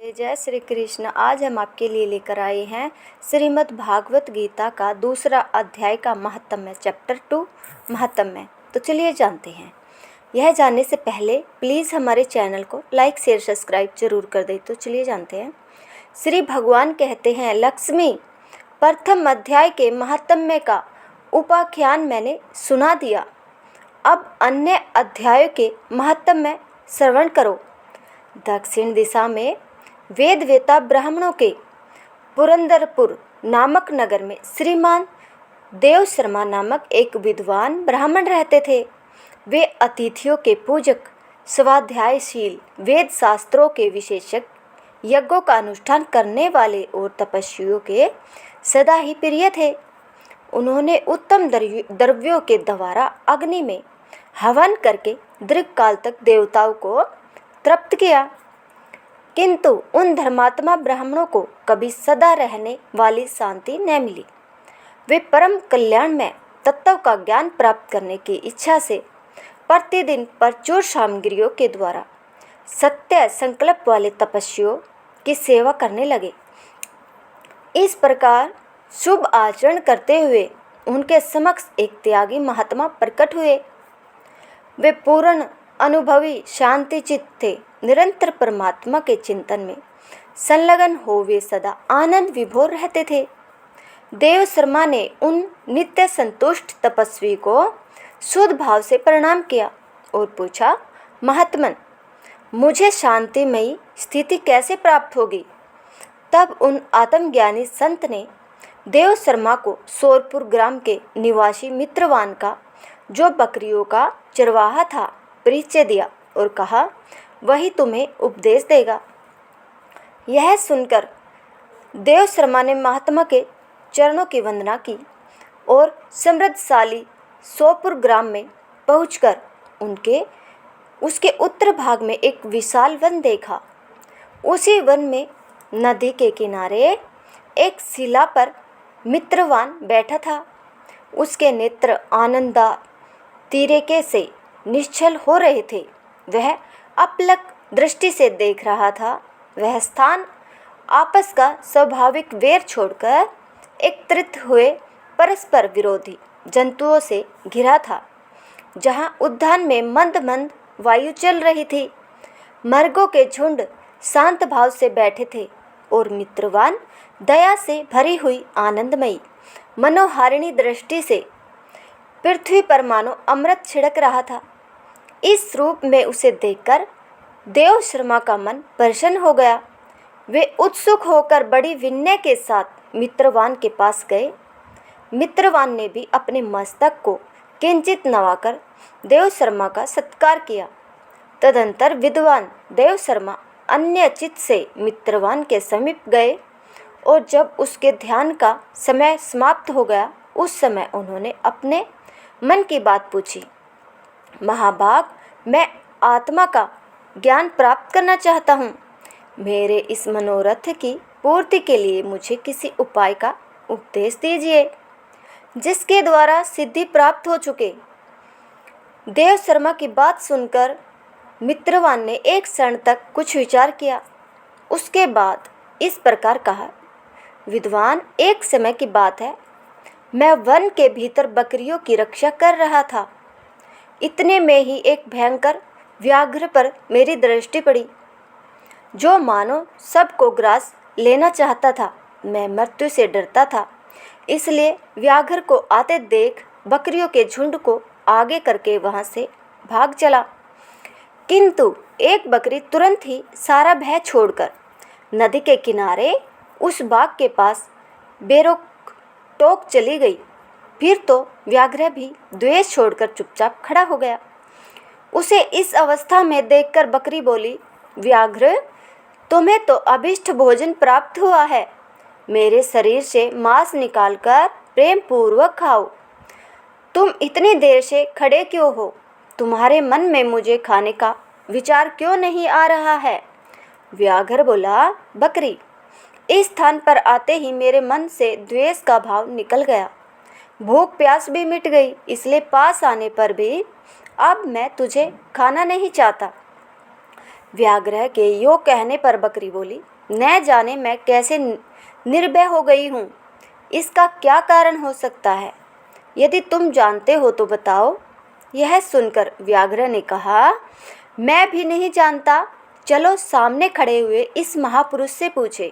जय श्री कृष्ण। आज हम आपके लिए लेकर आए हैं श्रीमद् भागवत गीता का दूसरा अध्याय का महात्म्य, चैप्टर 2 महात्म्य। तो चलिए जानते हैं। यह जानने से पहले प्लीज़ हमारे चैनल को लाइक शेयर सब्सक्राइब जरूर कर दें। तो चलिए जानते हैं। श्री भगवान कहते हैं, लक्ष्मी, प्रथम अध्याय के महात्म्य का उपाख्यान मैंने सुना दिया। अब अन्य अध्यायों के महात्म्य श्रवण करो। दक्षिण दिशा में वेदवेता ब्राह्मणों के पुरंदरपुर नामक नगर में श्रीमान देव शर्मा नामक एक विद्वान ब्राह्मण रहते थे। वे अतिथियों के पूजक, स्वाध्यायशील, वेद शास्त्रों के विशेषज्ञ, यज्ञों का अनुष्ठान करने वाले और तपस्वियों के सदा ही प्रिय थे। उन्होंने उत्तम द्रव्यों के द्वारा अग्नि में हवन करके दीर्घकाल तक देवताओं को तृप्त किया, किंतु उन धर्मात्मा ब्राह्मणों को कभी सदा रहने वाली शांति न मिली। वे परम कल्याण में तत्व का ज्ञान प्राप्त करने की इच्छा से प्रतिदिन प्रचुर सामग्रियों के द्वारा सत्य संकल्प वाले तपस्वियों की सेवा करने लगे। इस प्रकार शुभ आचरण करते हुए उनके समक्ष एक त्यागी महात्मा प्रकट हुए। वे पूर्ण अनुभवी शांति चित्त थे। निरंतर परमात्मा के चिंतन में संलग्न हो वे सदा आनंद विभोर रहते थे। देव शर्मा ने उन नित्य संतुष्ट तपस्वी को शुद्ध भाव से प्रणाम किया और पूछा, महात्मन, मुझे शांतिमयी स्थिति कैसे प्राप्त होगी? तब उन आत्मज्ञानी संत ने देव शर्मा को सोरपुर ग्राम के निवासी मित्रवान का, जो बकरियों का चरवाहा था, परिचय दिया और कहा, वही तुम्हें उपदेश देगा। यह सुनकर देव शर्मा ने महात्मा के चरणों की वंदना की और समृद्धशाली सोपुर ग्राम में पहुंचकर उसके उत्तर भाग में एक विशाल वन देखा। उसी वन में नदी के किनारे एक शिला पर मित्रवान बैठा था। उसके नेत्र आनंदा तीरेके से निश्चल हो रहे थे। वह अपलक दृष्टि से देख रहा था। वह स्थान आपस का स्वाभाविक वैर छोड़कर एकत्रित हुए परस्पर विरोधी जंतुओं से घिरा था। जहाँ उद्यान में मंद मंद वायु चल रही थी। मर्गों के झुंड शांत भाव से बैठे थे और मित्रवान दया से भरी हुई आनंदमयी मनोहारिणी दृष्टि से पृथ्वी पर मानो अमृत छिड़क रहा था। इस रूप में उसे देखकर देव शर्मा का मन प्रसन्न हो गया। वे उत्सुक होकर बड़ी विनय के साथ मित्रवान के पास गए। मित्रवान ने भी अपने मस्तक को किंचित नवाकर देव शर्मा का सत्कार किया। तदंतर विद्वान देव शर्मा अन्य चित्त से मित्रवान के समीप गए और जब उसके ध्यान का समय समाप्त हो गया, उस समय उन्होंने अपने मन की बात पूछी। महाभाग, मैं आत्मा का ज्ञान प्राप्त करना चाहता हूँ। मेरे इस मनोरथ की पूर्ति के लिए मुझे किसी उपाय का उपदेश दीजिए, जिसके द्वारा सिद्धि प्राप्त हो चुके। देव शर्मा की बात सुनकर मित्रवान ने एक क्षण तक कुछ विचार किया। उसके बाद इस प्रकार कहा, विद्वान, एक समय की बात है, मैं वन के भीतर बकरियों की रक्षा कर रहा था। इतने में ही एक भयंकर व्याघ्र पर मेरी दृष्टि पड़ी, जो मानो सबको ग्रास लेना चाहता था। मैं मृत्यु से डरता था, इसलिए व्याघ्र को आते देख बकरियों के झुंड को आगे करके वहां से भाग चला। किंतु एक बकरी तुरंत ही सारा भय छोड़कर नदी के किनारे उस बाग के पास बेरोक टोक चली गई। फिर तो व्याघ्र भी द्वेष छोड़कर चुपचाप खड़ा हो गया। उसे इस अवस्था में देखकर बकरी बोली, व्याघ्र, तुम्हें तो अभिष्ट भोजन प्राप्त हुआ है। मेरे शरीर से मांस निकालकर प्रेम पूर्वक खाओ। तुम इतनी देर से खड़े क्यों हो? तुम्हारे मन में मुझे खाने का विचार क्यों नहीं आ रहा है? व्याघ्र बोला, बकरी, इस स्थान पर आते ही मेरे मन से द्वेष का भाव निकल गया। भूख प्यास भी मिट गई, इसलिए पास आने पर भी अब मैं तुझे खाना नहीं चाहता। व्याघ्र के यो कहने पर बकरी बोली, न जाने मैं कैसे निर्भय हो गई हूँ, इसका क्या कारण हो सकता है? यदि तुम जानते हो तो बताओ। यह सुनकर व्याघ्र ने कहा, मैं भी नहीं जानता, चलो सामने खड़े हुए इस महापुरुष से पूछे।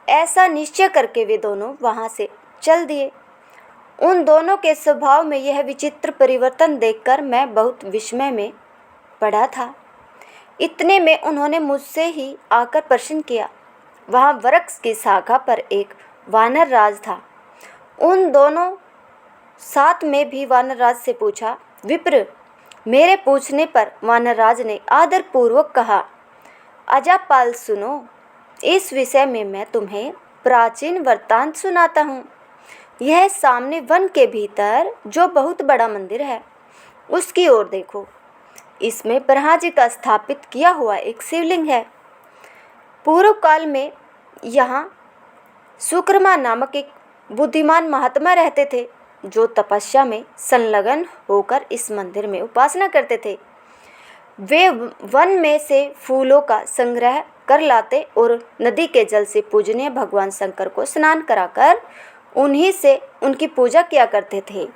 ऐसा निश्चय करके वे दोनों वहाँ से चल दिए। उन दोनों के स्वभाव में यह विचित्र परिवर्तन देखकर मैं बहुत विस्मय में पड़ा था। इतने में उन्होंने मुझसे ही आकर प्रश्न किया। वहाँ वृक्ष की शाखा पर एक वानर राज था। उन दोनों साथ में भी वानर राज से पूछा। विप्र, मेरे पूछने पर वानर राज ने आदरपूर्वक कहा, अजापाल सुनो, इस विषय में मैं तुम्हें प्राचीन वृत्तांत सुनाता हूँ। यह सामने वन के भीतर जो बहुत बड़ा मंदिर है, उसकी ओर देखो। इसमें ब्रह्मा जी का स्थापित किया हुआ एक शिवलिंग है। पूर्व काल में यहाँ सुकर्मा नामक एक बुद्धिमान महात्मा रहते थे, जो तपस्या में संलग्न होकर इस मंदिर में उपासना करते थे। वे वन में से फूलों का संग्रह कर लाते और नदी के जल से पूजनीय भगवान शंकर को स्नान कराकर उन्हीं से उनकी पूजा किया करते थे।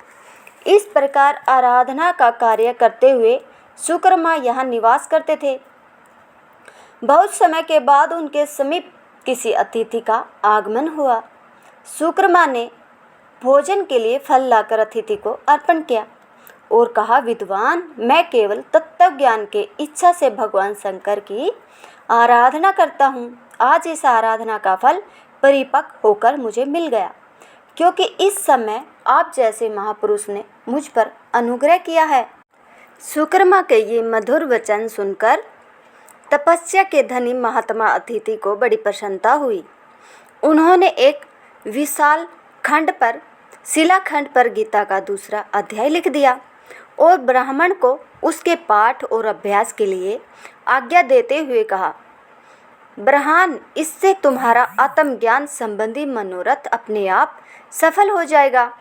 इस प्रकार आराधना का कार्य करते हुए सुकर्मा यहाँ निवास करते थे। बहुत समय के बाद उनके समीप किसी अतिथि का आगमन हुआ। सुकर्मा ने भोजन के लिए फल लाकर अतिथि को अर्पण किया और कहा, विद्वान, मैं केवल तत्व ज्ञान के इच्छा से भगवान शंकर की आराधना करता हूँ। आज इस आराधना का फल परिपक्व होकर मुझे मिल गया, क्योंकि इस समय आप जैसे महापुरुष ने मुझ पर अनुग्रह किया है। सुकर्मा के ये मधुर वचन सुनकर तपस्या के धनी महात्मा अतिथि को बड़ी प्रसन्नता हुई। उन्होंने एक विशाल शिलाखंड पर गीता का दूसरा अध्याय लिख दिया और ब्राह्मण को उसके पाठ और अभ्यास के लिए आज्ञा देते हुए कहा, ब्राह्मण, इससे तुम्हारा आत्मज्ञान संबंधी मनोरथ अपने आप सफल हो जाएगा।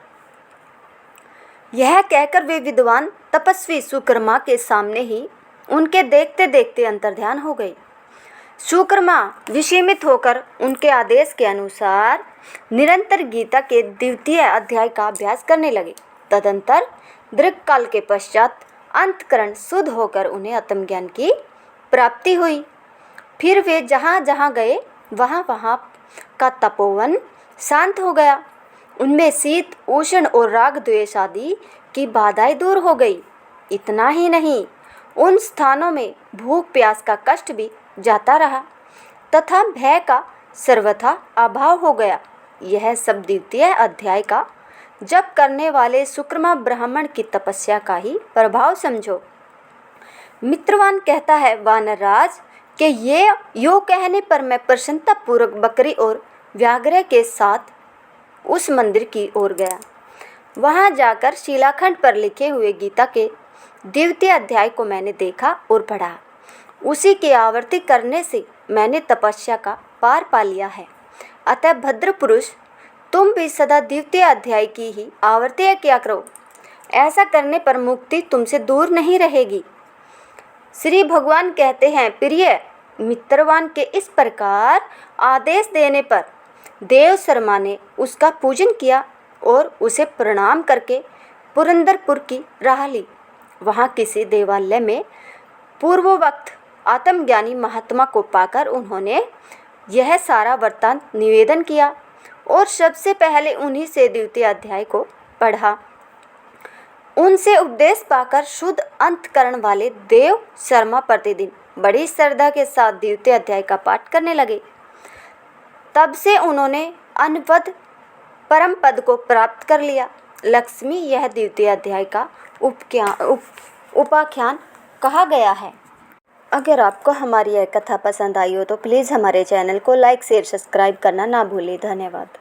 यह कहकर वे विद्वान तपस्वी सुकर्मा के सामने ही उनके देखते देखते अंतर्ध्यान हो गए। सुकर्मा विस्मित होकर उनके आदेश के अनुसार निरंतर गीता के द्वितीय अध्याय का अभ्यास करने लगे। तदंतर दीर्घकाल के पश्चात अंतःकरण शुद्ध होकर उन्हें आत्मज्ञान की प्राप्ति हुई। फिर वे जहाँ जहाँ गए वहाँ का तपोवन शांत हो गया। उनमें शीत, उष्ण और राग द्वेष आदि की बाधाएं दूर हो गई। इतना ही नहीं, उन स्थानों में भूख प्यास का कष्ट भी जाता रहा तथा भय का सर्वथा अभाव हो गया। यह सब द्वितीय अध्याय का जप करने वाले सुकर्मा ब्राह्मण की तपस्या का ही प्रभाव समझो। मित्रवान कहता है, वानरराज के ये यो कहने पर मैं प्रसन्नता पूर्वक बकरी और व्याघ्र के साथ उस मंदिर की ओर गया। वहां जाकर शिलाखंड पर लिखे हुए गीता के द्वितीय अध्याय को मैंने देखा और पढ़ा। उसी की आवृत्ति करने से मैंने तपस्या का पार पा लिया है। अतः भद्र पुरुष, तुम भी सदा द्वितीय अध्याय की ही आवृत्ति किया करो। ऐसा करने पर मुक्ति तुमसे दूर नहीं रहेगी। श्री भगवान कहते हैं, प्रिय मित्रवान के इस प्रकार आदेश देने पर देव शर्मा ने उसका पूजन किया और उसे प्रणाम करके पुरंदरपुर की राह ली। वहाँ किसी देवालय में पूर्ववक्त आत्मज्ञानी महात्मा को पाकर उन्होंने यह सारा वृत्तांत निवेदन किया और सबसे पहले उन्हीं से द्वितीय अध्याय को पढ़ा। उनसे उपदेश पाकर शुद्ध अंतकरण वाले देव शर्मा प्रतिदिन बड़ी श्रद्धा के साथ द्वितीय अध्याय का पाठ करने लगे। तब से उन्होंने अनवद परम पद को प्राप्त कर लिया। लक्ष्मी यह द्वितीय अध्याय का उपाख्यान कहा गया है। अगर आपको हमारी यह कथा पसंद आई हो तो प्लीज़ हमारे चैनल को लाइक, शेयर, सब्सक्राइब करना ना भूलें। धन्यवाद।